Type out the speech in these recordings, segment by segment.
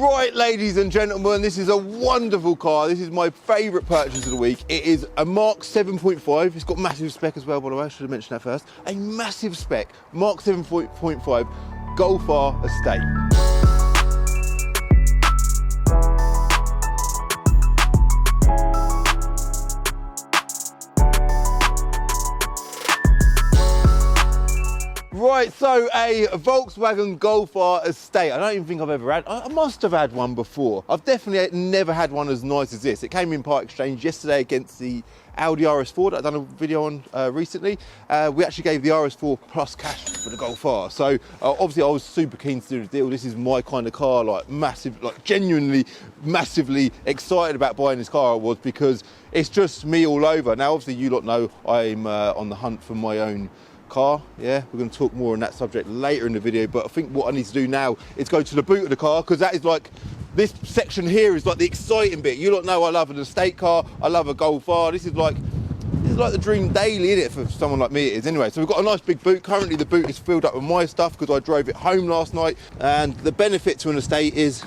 Right, ladies and gentlemen, this is a wonderful car. This is my favourite purchase of the week. It is a Mark 7.5. It's got massive spec as well, by the way. I should have mentioned that first. A massive spec, Mark 7.5 Golf R Estate. Right, so a Volkswagen Golf R Estate. I don't even think I've ever had. I must have had one before. I've definitely never had one as nice as this. It came in part exchange yesterday against the Audi RS4 that I've done a video on recently. We actually gave the RS4 plus cash for the Golf R. So obviously I was super keen to do the deal. This is my kind of car, like massive, like genuinely massively excited about buying this car I was, because it's just me all over. Now obviously you lot know I'm on the hunt for my own car. Yeah, we're going to talk more on that subject later in the video, but I think what I need to do now is go to the boot of the car, because that is like, this section here is like the exciting bit. You lot know I love an estate car, I love a Golf R. This is like the dream daily, isn't it, for someone like me it is. Anyway, so we've got a nice big boot. Currently the boot is filled up with my stuff because I drove it home last night, and the benefit to an estate is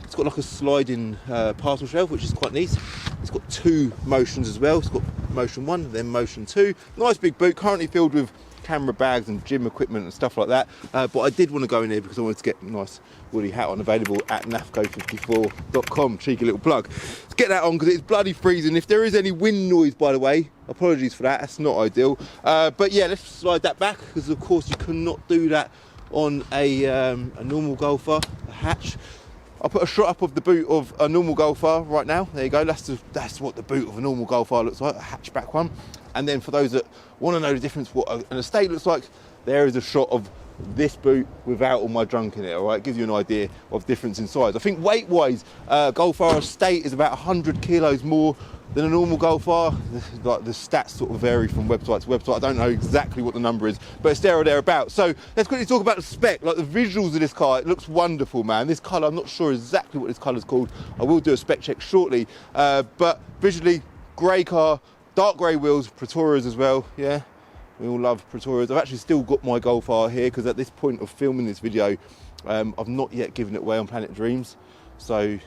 it's got like a sliding parcel shelf, which is quite neat. It's got two motions as well. It's got motion 1, then motion 2. Nice big boot, currently filled with camera bags and gym equipment and stuff like that. But I did want to go in here because I wanted to get a nice woolly hat on, available at nafco54.com. Cheeky little plug. Let's get that on because it's bloody freezing. If there is any wind noise, by the way, apologies for that. That's not ideal. But yeah, let's slide that back, because of course you cannot do that on a normal Golf R, a hatch. I'll put a shot up of the boot of a normal Golf R right now. There you go. That's what the boot of a normal Golf R looks like, a hatchback one. And then for those that want to know the difference what an estate looks like, there is a shot of this boot without all my junk in it. All right, it gives you an idea of difference in size. I think weight-wise, Golf R Estate is about 100 kilos more than a normal Golf R. Like the stats sort of vary from website to website. I don't know exactly what the number is, but it's there or thereabouts. So let's quickly talk about the spec, like the visuals of this car. It looks wonderful, man. This colour, I'm not sure exactly what this colour's called. I will do a spec check shortly. But visually, grey car, dark grey wheels, Pretorias as well. Yeah, we all love Pretorias. I've actually still got my Golf R here, because at this point of filming this video, I've not yet given it away on Planet Dreams. So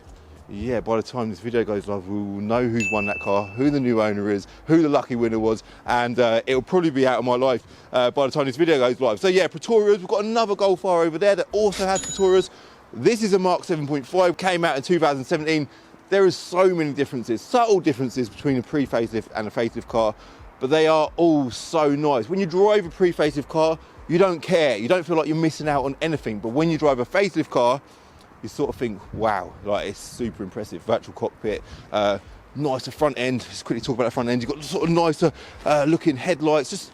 yeah, by the time this video goes live, we will know who's won that car, who the new owner is, who the lucky winner was, and it'll probably be out of my life by the time this video goes live. So yeah, Pretorias, we've got another Golf R over there that also has Pretorias. This is a Mark 7.5, came out in 2017. There is so many differences, subtle differences between a pre-facelift and a facelift car, but they are all so nice. When you drive a pre-facelift car, you don't care, you don't feel like you're missing out on anything, but when you drive a facelift car, you sort of think, wow, like it's super impressive. Virtual cockpit, nicer front end. Let's quickly talk about the front end. You've got sort of nicer looking headlights, just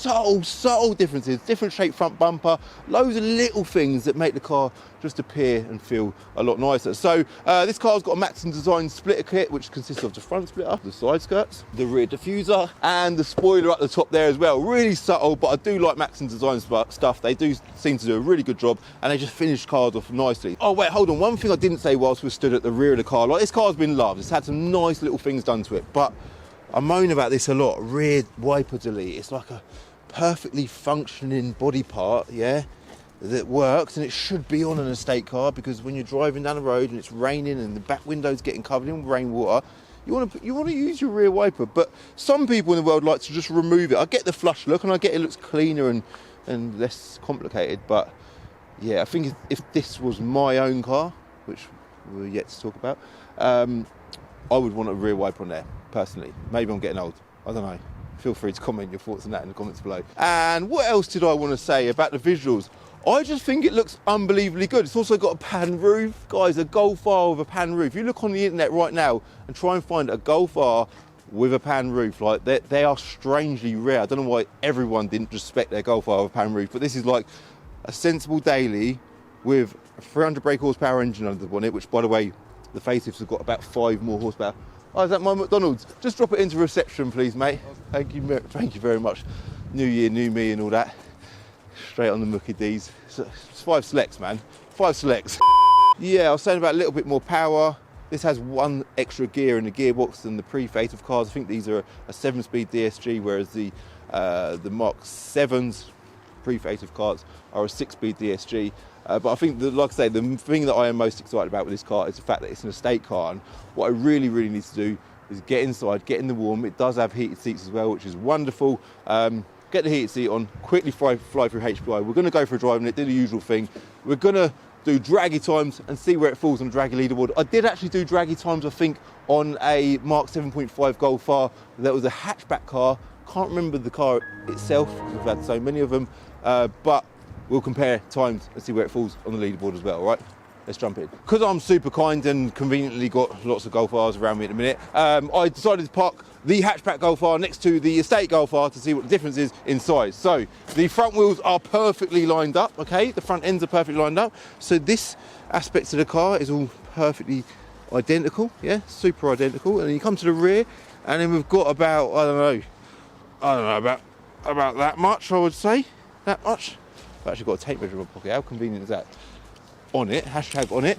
subtle differences, different shaped front bumper, loads of little things that make the car just appear and feel a lot nicer. So this car's got a Maxim Design splitter kit, which consists of the front splitter, the side skirts, the rear diffuser, and the spoiler up the top there as well. Really subtle, but I do like Maxim Design stuff. They do seem to do a really good job, and they just finish cars off nicely. Oh wait, hold on, one thing I didn't say whilst we stood at the rear of the car, like this car's been loved, it's had some nice little things done to it, but I moan about this a lot. Rear wiper delete. It's like a perfectly functioning body part, yeah, that works, and it should be on an estate car, because when you're driving down the road and it's raining and the back window's getting covered in rainwater, you want to use your rear wiper. But some people in the world like to just remove it. I get the flush look, and I get it looks cleaner and less complicated. But yeah, I think if this was my own car, which we're yet to talk about, I would want a rear wiper on there, personally. Maybe I'm getting old, I don't know. Feel free to comment your thoughts on that in the comments below. And what else did I want to say about the visuals? I just think it looks unbelievably good. It's also got a pan roof. Guys, a Golf R with a pan roof. You look on the internet right now and try and find a Golf R with a pan roof. Like, they are strangely rare. I don't know why everyone didn't just spec their Golf R with a pan roof, but this is like a sensible daily with a 300 brake horsepower engine under the bonnet, which, by the way, the facelifts have got about 5 more horsepower. Oh, is that my McDonald's? Just drop it into reception, please, mate. Thank you very much. New year, new me and all that. Straight on the Mookie D's. It's 5 selects, man. 5 selects. Yeah, I was saying about a little bit more power. This has 1 extra gear in the gearbox than the pre-facelift cars. I think these are a 7-speed DSG, whereas the Mark 7s pre-facelift cars are a 6-speed DSG. But I think that, like I say, the thing that I am most excited about with this car is the fact that it's an estate car, and what I really need to do is get inside, get in the warm. It does have heated seats as well, which is wonderful. Get the heated seat on, quickly fly through HPI. We're going to go for a drive in it, do the usual thing. We're going to do draggy times and see where it falls on the draggy leaderboard. I did actually do draggy times, I think, on a Mark 7.5 Golf R. That was a hatchback car. Can't remember the car itself, we've had so many of them, but we'll compare times and see where it falls on the leaderboard as well, all right? Let's jump in. Because I'm super kind and conveniently got lots of Golf Rs around me at the minute, I decided to park the hatchback Golf R next to the estate Golf R to see what the difference is in size. So the front wheels are perfectly lined up, okay? The front ends are perfectly lined up. So this aspect of the car is all perfectly identical, yeah? Super identical. And then you come to the rear, and then we've got about, I don't know, about that much, I would say. That much. I've actually got a tape measure in my pocket. How convenient is that? On it, hashtag on it.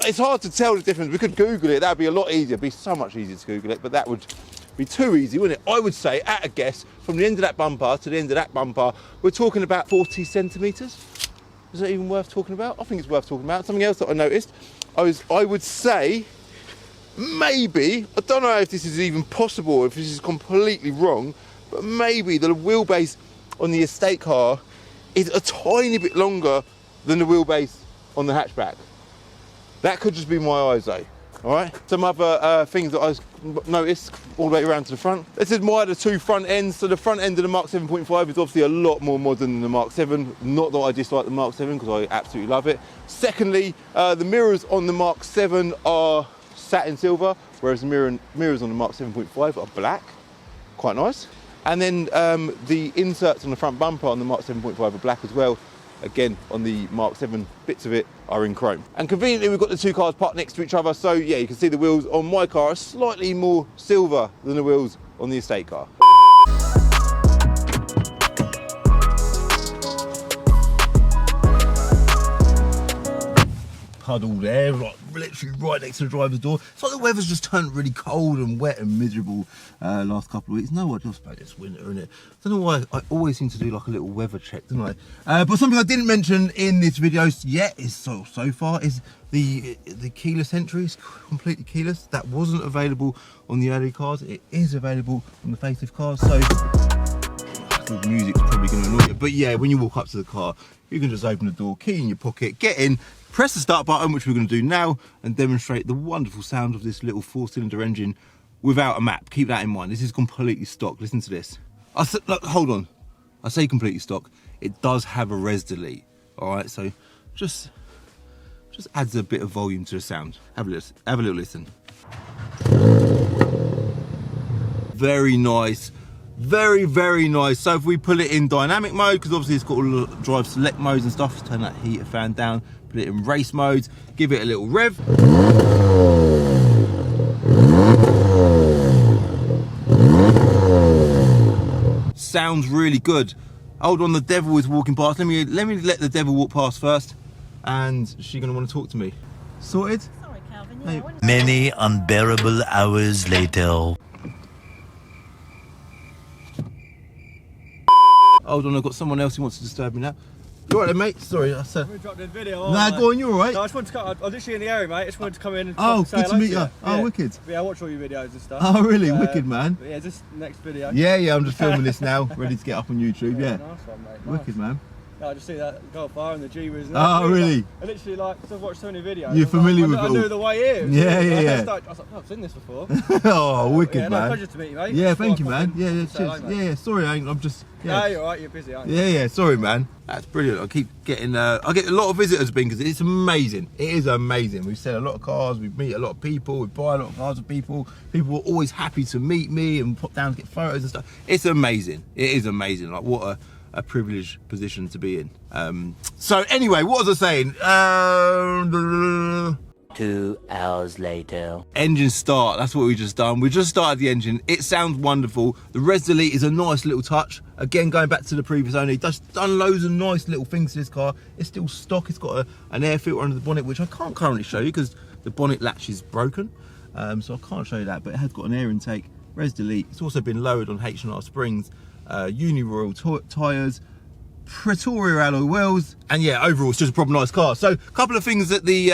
It's hard to tell the difference. We could Google it. That'd be a lot easier. It'd be so much easier to Google it, but that would be too easy, wouldn't it? I would say, at a guess, from the end of that bumper to the end of that bumper, we're talking about 40 centimetres. Is that even worth talking about? I think it's worth talking about. Something else that I noticed, I would say, maybe, I don't know if this is even possible, if this is completely wrong, but maybe the wheelbase on the estate car is a tiny bit longer than the wheelbase on the hatchback. That could just be my eyes though, all right? Some other things that I noticed all the way around to the front. Let's admire the two front ends. So the front end of the Mark 7.5 is obviously a lot more modern than the Mark 7. Not that I dislike the Mark 7, because I absolutely love it. Secondly, the mirrors on the Mark 7 are satin silver, whereas the mirrors on the Mark 7.5 are black. Quite nice. And then the inserts on the front bumper on the Mark 7.5 are black as well. Again, on the Mark 7, bits of it are in chrome. And conveniently, we've got the two cars parked next to each other. So yeah, you can see the wheels on my car are slightly more silver than the wheels on the estate car. Puddle there, like literally right next to the driver's door. It's like the weather's just turned really cold and wet and miserable last couple of weeks. No, I just about this winter, innit? I don't know why I always seem to do like a little weather check, don't I? But something I didn't mention in this video yet is so far is the keyless entry is completely keyless. That wasn't available on the early cars. It is available on the facelift cars. So the music's probably going to annoy you, but yeah, when you walk up to the car, you can just open the door, key in your pocket, get in, press the start button, which we're going to do now, and demonstrate the wonderful sound of this little 4-cylinder engine without a map. Keep that in mind. This is completely stock. Listen to this. Look, hold on. I say completely stock. It does have a res delete. All right, so just adds a bit of volume to the sound. Have a little listen. Very nice. Very, very nice. So if we put it in dynamic mode, because obviously it's got all the drive select modes and stuff, turn that heater fan down, put it in race modes, give it a little rev. Sounds really good. Hold on, the devil is walking past. Let me let the devil walk past first, and she's gonna want to talk to me. Sorted? Sorry, Calvin. Yeah, Many unbearable hours later. Hold on, I've got someone else who wants to disturb me now. You alright then, mate? Sorry, I said. We dropped in video. Nah, go on, you alright? No, I just wanted to come. I was literally in the area, mate. I just wanted to come in and good to meet you. Yeah. Oh, wicked. Yeah, I watch all your videos and stuff. Oh, really? Wicked, man. But yeah, just next video. Yeah, I'm just filming this now, ready to get up on YouTube, yeah. Nice one, mate. Wicked, man. Yeah, I just see that Golf R and the G-Wiz. Oh, really? I literally, like, cause I've watched so many videos. You're familiar with it I all? knew the way in. Yeah. I was like, oh, I've seen this before. Oh, wicked, yeah, man. No, pleasure to meet you, mate. Yeah, thank you, man. Say Cheers. hello, mate. Yeah, sorry, I'm just... Yeah. No, you're alright, you're busy, aren't you? Yeah, sorry, man. That's brilliant. I keep getting, I get a lot of visitors because it's amazing. It is amazing. We sell a lot of cars, we meet a lot of people, we buy a lot of cars of people. People are always happy to meet me and pop down to get photos and stuff. It's amazing. It is amazing. Like, what a privileged position to be in. So anyway, what was I saying? 2 hours later. Engine start, that's what we just done. We just started the engine. It sounds wonderful. The res delete is a nice little touch. Again, going back to the previous owner, he's done loads of nice little things to this car. It's still stock. It's got an air filter under the bonnet, which I can't currently show you because the bonnet latch is broken. So I can't show you that, but it has got an air intake, res delete. It's also been lowered on H&R springs, Uni Royal tyres, Pretoria alloy wheels, and yeah, overall it's just a proper nice car. So a couple of things that the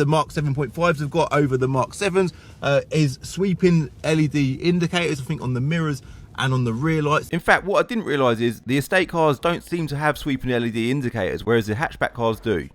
Mark 7.5s have got over the Mark 7s is sweeping LED indicators, I think, on the mirrors and on the rear lights. In fact, what I didn't realise is the estate cars don't seem to have sweeping LED indicators, whereas the hatchback cars do.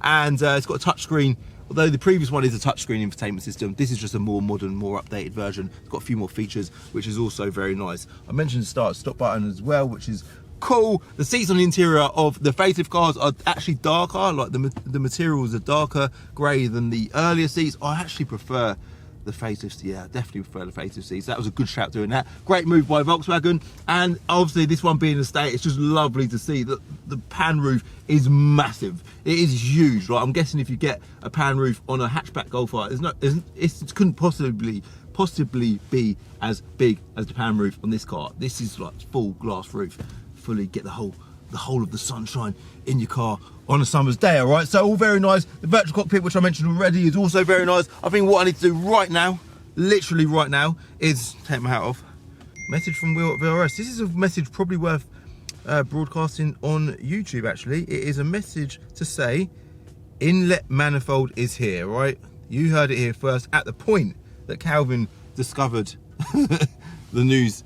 And it's got a touchscreen. Although the previous one is a touchscreen infotainment system, this is just a more modern, more updated version. It's got a few more features, which is also very nice. I mentioned the start-stop button as well, which is cool. The seats on the interior of the facelift cars are actually darker, like the materials are darker grey than the earlier seats. I actually prefer the facelifts. Yeah, I definitely prefer the facelift seats. That was a good shout doing that. Great move by Volkswagen. And obviously this one being a state, it's just lovely to see that the pan roof is massive. It is huge. Like, I'm guessing if you get a pan roof on a hatchback Golf R, it couldn't possibly be as big as the pan roof on this car. This is like full glass roof. Fully get the whole of the sunshine in your car on a summer's day. All right, so all very nice. The virtual cockpit, which I mentioned already, is also very nice. I think what I need to do right now, literally right now, is take my hat off. Message from Will at VRS. This is a message probably worth broadcasting on YouTube. Actually, it is a message to say inlet manifold is here. Right, you heard it here first. At the point that Calvin discovered the news.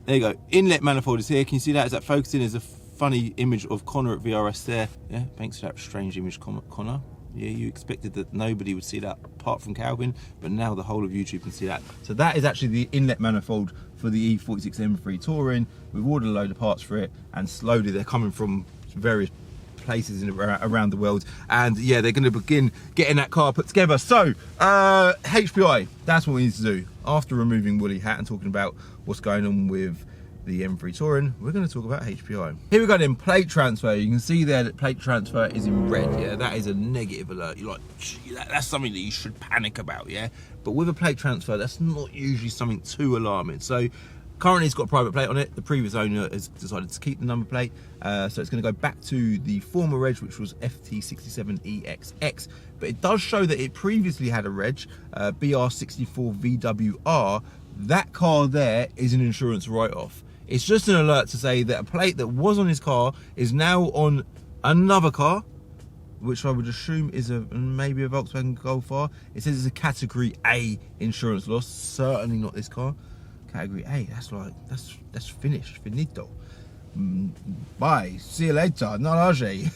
There you go, inlet manifold is here. Can you see that? Is that focusing? There's a funny image of Connor at VRS there. Yeah, thanks for that strange image, Connor. Yeah, you expected that nobody would see that apart from Calvin, but now the whole of YouTube can see that. So that is actually the inlet manifold for the E46 M3 Touring. We've ordered a load of parts for it, and slowly they're coming from various places around the world, and yeah, they're going to begin getting that car put together. So HPI, that's what we need to do. After removing woolly hat and talking about what's going on with the M3 Touring, we're going to talk about HPI. Here we go then, plate transfer. You can see there that plate transfer is in red. Yeah, that is a negative alert. You're like, that's something that you should panic about. Yeah, but with a plate transfer, that's not usually something too alarming. So currently it's got a private plate on it. The previous owner has decided to keep the number plate, so it's going to go back to the former reg, which was FT67EXX. But it does show that it previously had a reg, BR64VWR. That car there is an insurance write-off. It's just an alert to say that a plate that was on his car is now on another car, which I would assume is maybe a Volkswagen Golf R. It says it's a Category A insurance loss. Certainly not this car. Category A, that's finished, finito. Bye, see you later, narage.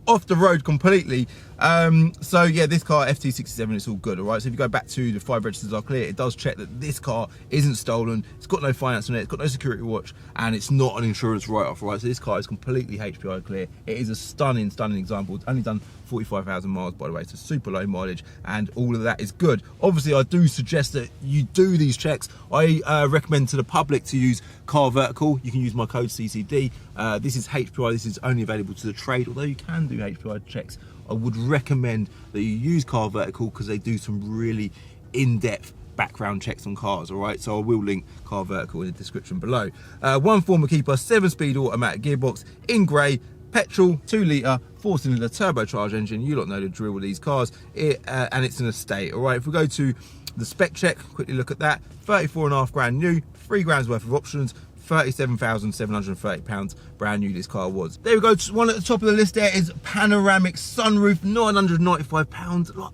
Off the road completely. So yeah, this car FT67, it's all good. All right, so if you go back to the 5 registers are clear, it does check that this car isn't stolen, it's got no finance on it, it's got no security watch, and it's not an insurance write-off. Right, so this car is completely HPI clear. It is a stunning example. It's only done 45,000 miles, by the way, so super low mileage, and all of that is good. Obviously, I do suggest that you do these checks. I recommend to the public to use Car Vertical. You can use my code CCD. This is HPI. This is only available to the trade, although you can do HPI checks. I would recommend that you use Car Vertical because they do some really in-depth background checks on cars. All right, so I will link Car Vertical in the description below. One former keeper, 7-speed automatic gearbox in grey, petrol, 2 litre, 4-cylinder turbocharged engine. You lot know the drill with these cars. And it's an estate. All right, if we go to the spec check, quickly look at that. 34.5 grand new, 3 grand's worth of options, £37,730 brand new this car was. There we go, one at the top of the list there is panoramic sunroof, £995. Like,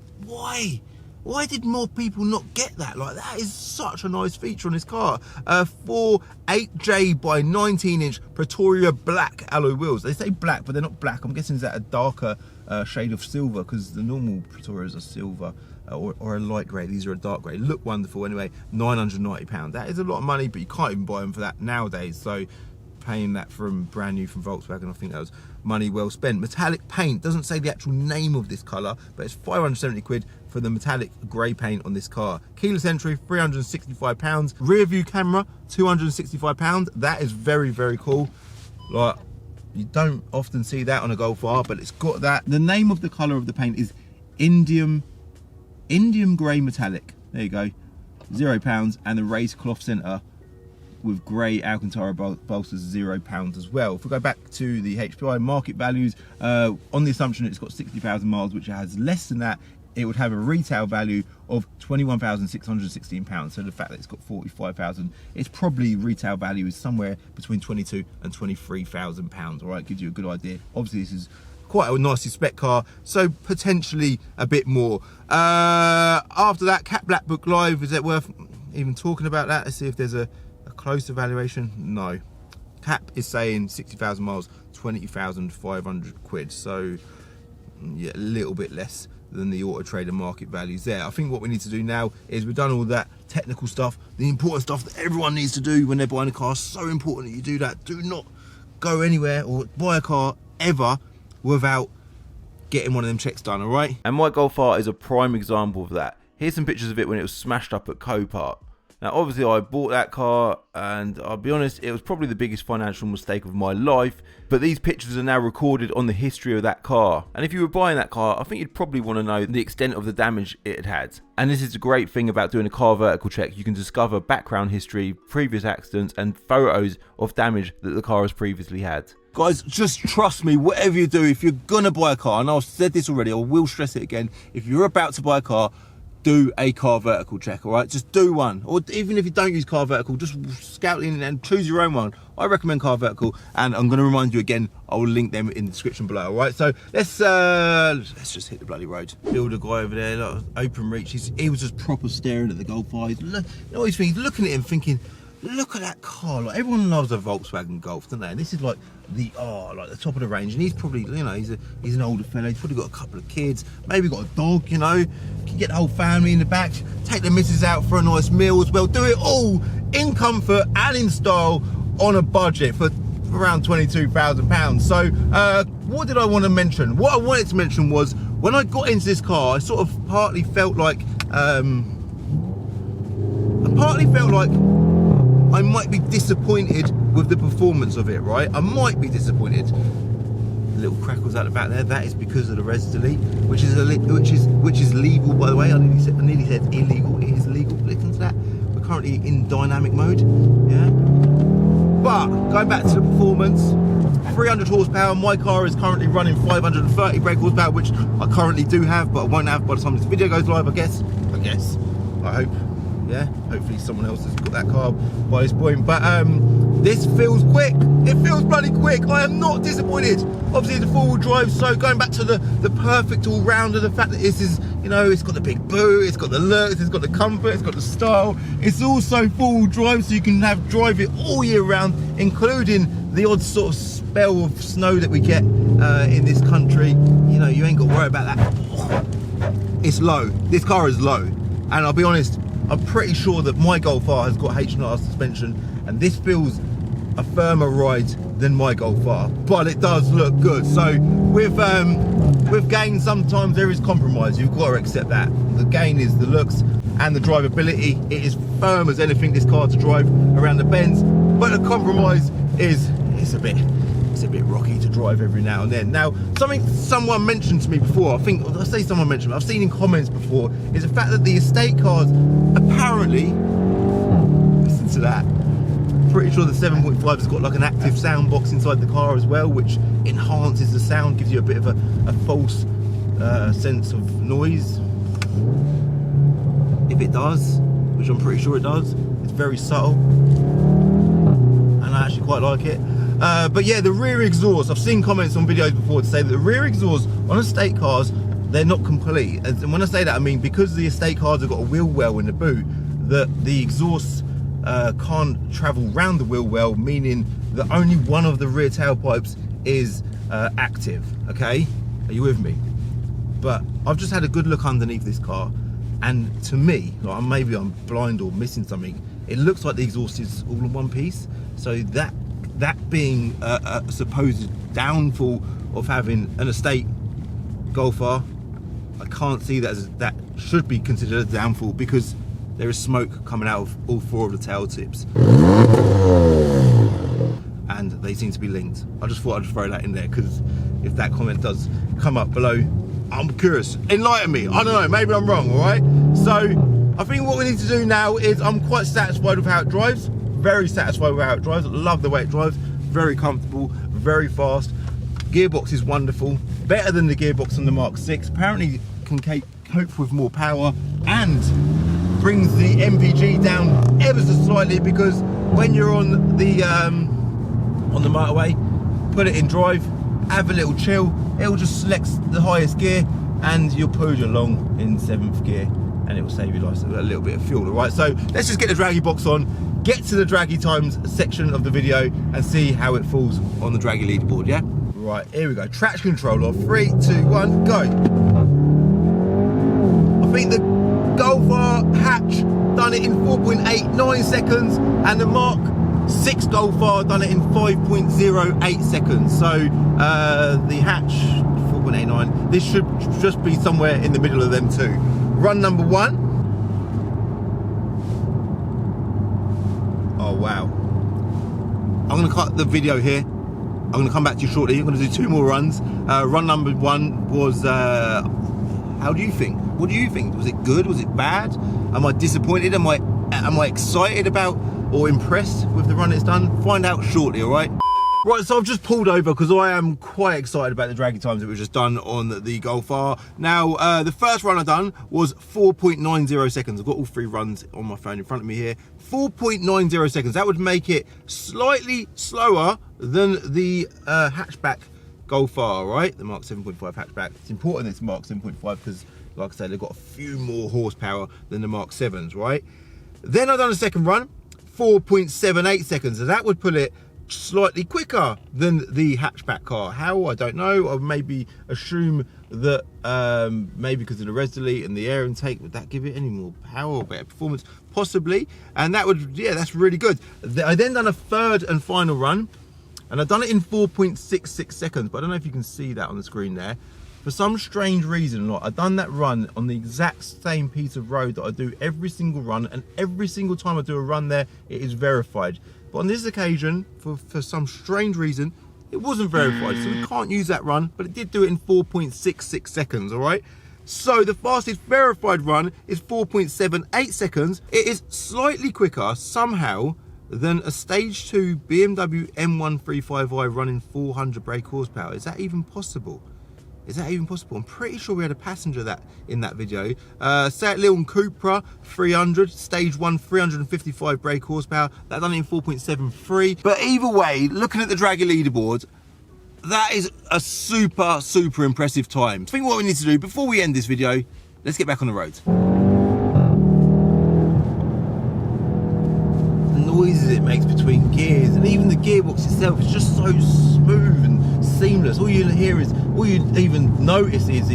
why did more people not get that? Like, that is such a nice feature on this car. 4 8J by 19-inch Pretoria black alloy wheels. They say black, but they're not black. I'm guessing is that a darker shade of silver, because the normal Pretorias are silver. Or a light grey. These are a dark grey. Look wonderful anyway. £990. That is a lot of money, but you can't even buy them for that nowadays. So paying that from brand new from Volkswagen, I think that was money well spent. Metallic paint, doesn't say the actual name of this colour, but it's 570 quid for the metallic grey paint on this car. Keyless entry, £365. Rear view camera, £265. That is very, very cool. Like, you don't often see that on a Golf R, but it's got that. The name of the colour of the paint is Indium grey metallic. There you go, £0, and the raised cloth centre with grey Alcantara bolsters, £0 as well. If we go back to the HPI market values, on the assumption it's got 60,000 miles, which it has less than that, it would have a retail value of £21,616. So the fact that it's got 45,000, its probably retail value is somewhere between 22 and 23,000 pounds. All right, gives you a good idea. Obviously, this is quite a nicely spec car, so potentially a bit more. After that, Cat Black Book Live, is it worth even talking about that? Let's see if there's a close evaluation. No. Cap is saying 60,000 miles, 20,500 quid. So yeah, a little bit less than the Auto Trader market values there. I think what we need to do now is we've done all that technical stuff, the important stuff that everyone needs to do when they're buying a car. So important that you do that. Do not go anywhere or buy a car ever without getting one of them checks done, all right? And my Golf R is a prime example of that. Here's some pictures of it when it was smashed up at Cockpit. Now, obviously, I bought that car, and I'll be honest, it was probably the biggest financial mistake of my life. But these pictures are now recorded on the history of that car. And if you were buying that car, I think you'd probably want to know the extent of the damage it had had. And this is a great thing about doing a car vertical check. You can discover background history, previous accidents, and photos of damage that the car has previously had. Guys, just trust me, whatever you do, if you're gonna buy a car, and I've said this already, I will stress it again, if you're about to buy a car, do a car vertical check, all right? Just do one. Or even if you don't use car vertical, just scout in and choose your own one. I recommend car vertical, and I'm gonna remind you again, I'll link them in the description below, all right? So let's just hit the bloody road. Builder guy over there, like, open reach, he was just proper staring at the Golf R. You know, he's looking at him thinking, look at that car. Like, everyone loves a Volkswagen Golf, don't they? And this is like the R, like the top of the range. And he's probably, you know, he's an older fella. He's probably got a couple of kids, maybe got a dog, you know. Can get the whole family in the back, take the missus out for a nice meal as well. Do it all in comfort and in style on a budget for around £22,000. So what did I want to mention? What I wanted to mention was when I got into this car, I sort of partly felt like I might be disappointed with the performance of it, right? I might be disappointed. Little crackles out the back there. That is because of the res delete, which is legal, by the way. I nearly said illegal. It is legal. Listen to that. We're currently in dynamic mode. Yeah. But going back to the performance, 300 horsepower. My car is currently running 530 brake horsepower, which I currently do have, but I won't have by the time this video goes live. I guess. I hope. Yeah, hopefully someone else has got that car by this point. But this feels quick. It feels bloody quick. I am not disappointed. Obviously the four-wheel drive, so going back to the perfect all-rounder, the fact that this is, you know, it's got the big boot, it's got the looks, it's got the comfort, it's got the style. It's also four-wheel drive, so you can drive it all year round, including the odd sort of spell of snow that we get in this country. You know, you ain't got to worry about that. It's low. This car is low. And I'll be honest, I'm pretty sure that my Golf R has got H&R suspension, and this feels a firmer ride than my Golf R, but it does look good. So with gain, sometimes there is compromise. You've got to accept that. The gain is the looks and the drivability. It is firm as anything, this car, to drive around the bends, but the compromise is it's a bit rocky to drive every now and then. Now, something someone mentioned to me before, I've seen in comments before, is the fact that the estate cars apparently, listen to that, pretty sure the 7.5 has got like an active sound box inside the car as well, which enhances the sound, gives you a bit of a false sense of noise. If it does, which I'm pretty sure it does, it's very subtle, and I actually quite like it. But yeah, the rear exhaust, I've seen comments on videos before to say that the rear exhaust on estate cars, they're not complete. And when I say that, I mean because the estate cars have got a wheel well in the boot, that the exhaust can't travel round the wheel well, meaning that only one of the rear tailpipes is active, okay? Are you with me? But I've just had a good look underneath this car, and to me, like, maybe I'm blind or missing something, it looks like the exhaust is all in one piece. So that being a supposed downfall of having an estate Golf R, I can't see that as that should be considered a downfall, because there is smoke coming out of all four of the tail tips, and they seem to be linked. I just thought I'd throw that in there, because if that comment does come up below, I'm curious. Enlighten me. I don't know, maybe I'm wrong, all right? So I think what we need to do now is, I'm quite satisfied with how it drives. Very satisfied with how it drives. I love the way it drives. Very comfortable, very fast. Gearbox is wonderful. Better than the gearbox on the Mark 6. Apparently can hope with more power, and brings the MPG down ever so slightly, because when you're on the motorway, put it in drive, have a little chill, it'll just select the highest gear and you'll push along in 7th gear, and it will save you a little bit of fuel. All right, so let's just get the draggy box on, get to the draggy times section of the video and see how it falls on the draggy leaderboard. Yeah, right, here we go. Traction control of 3, 2, 1, go. I think the Golf R hatch done it in 4.89 seconds, and the Mark 6 Golf R done it in 5.08 seconds. So the hatch 4.89, this should just be somewhere in the middle of them two. Run number 1. Oh wow, I'm gonna cut the video here. I'm gonna come back to you shortly. I'm gonna do 2 more runs. Run number 1 was how do you think? What do you think? Was it good? Was it bad? Am I disappointed? Am I excited about or impressed with the run it's done? Find out shortly, all right? Right, so I've just pulled over because I am quite excited about the draggy times that we've just done on the Golf R. Now, the first run I done was 4.90 seconds. I've got all 3 runs on my phone in front of me here. 4.90 seconds. That would make it slightly slower than the hatchback Golf R, right? The Mark 7.5 hatchback. It's important it's Mark 7.5 because, like I said, they've got a few more horsepower than the Mark 7s, right? Then I've done a second run, 4.78 seconds, and that would put it slightly quicker than the hatchback car. How? I don't know. I maybe assume that maybe because of the res delete and the air intake, would that give it any more power or better performance? Possibly. And that would, yeah, that's really good. I then done a third and final run, and I've done it in 4.66 seconds, but I don't know if you can see that on the screen there. For some strange reason, like, I've done that run on the exact same piece of road that I do every single run, and every single time I do a run there, it is verified. But on this occasion, for some strange reason, it wasn't verified, so we can't use that run, but it did do it in 4.66 seconds, all right? So the fastest verified run is 4.78 seconds. It is slightly quicker, somehow, than a stage 2 BMW M135i running 400 brake horsepower. Is that even possible? Is that even possible? I'm pretty sure we had a passenger in that video. Seat Leon Cupra 300, stage 1, 355 brake horsepower. That done it in 4.73. But either way, looking at the draggy leaderboard, that is a super, super impressive time. I think what we need to do before we end this video, let's get back on the road. The noises it makes between gears, and even the gearbox itself is just so smooth and seamless. All you hear is, all you even notice is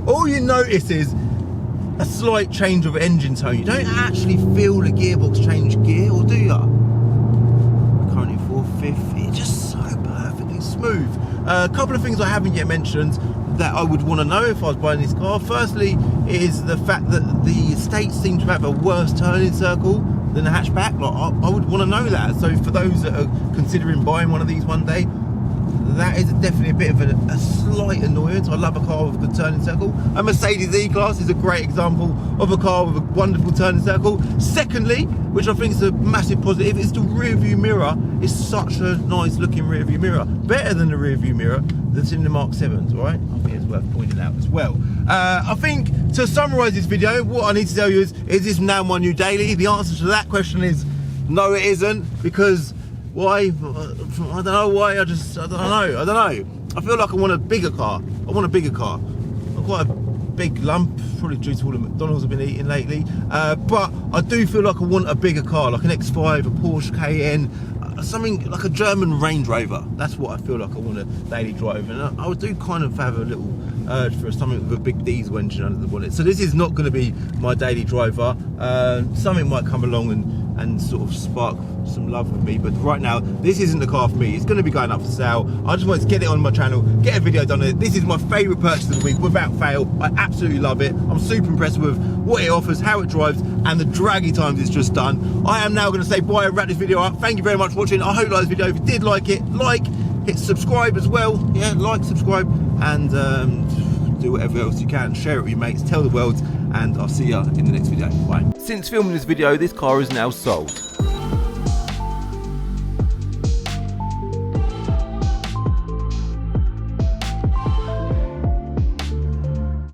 all you notice is a slight change of engine tone. You don't actually feel the gearbox change gear, or do you? Currently 450, it's just so perfectly smooth. A couple of things I haven't yet mentioned that I would want to know if I was buying this car. Firstly is the fact that the Estates seem to have a worse turning circle than a hatchback. Like, I would want to know that. So for those that are considering buying one of these one day, that is definitely a bit of a slight annoyance. I love a car with a good turning circle. A Mercedes E-Class is a great example of a car with a wonderful turning circle. Secondly, which I think is a massive positive, is the rear view mirror is such a nice looking rear view mirror. Better than the rear view mirror that's in the Mark 7s, right? I think it's worth pointing out as well. I think to summarise this video, what I need to tell you is this now my new daily? The answer to that question is no, it isn't, because why? I don't know why. I don't know. I feel like I want a bigger car. I'm quite a big lump, probably due to all the McDonald's I've been eating lately. But I do feel like I want a bigger car, like an X5, a Porsche Cayenne, something like a German Range Rover. That's what I feel like I want to daily drive. And I do kind of have a little urge for something with a big diesel engine under the bonnet. So this is not going to be my daily driver. Something might come along and sort of spark some love with me, but right now this isn't the car for me. It's going to be going up for sale. I just wanted to get it on my channel, get a video done on it. This is my favourite purchase of the week without fail. I absolutely love it. I'm super impressed with what it offers, how it drives, and the draggy times it's just done. I am now going to say bye and wrap this video up. Thank you very much for watching. I hope you liked this video. If you did like it, hit subscribe as well. Yeah, subscribe, and do whatever else you can. Share it with your mates, tell the world, and I'll see you in the next video. Bye. Since filming this video, this car is now sold.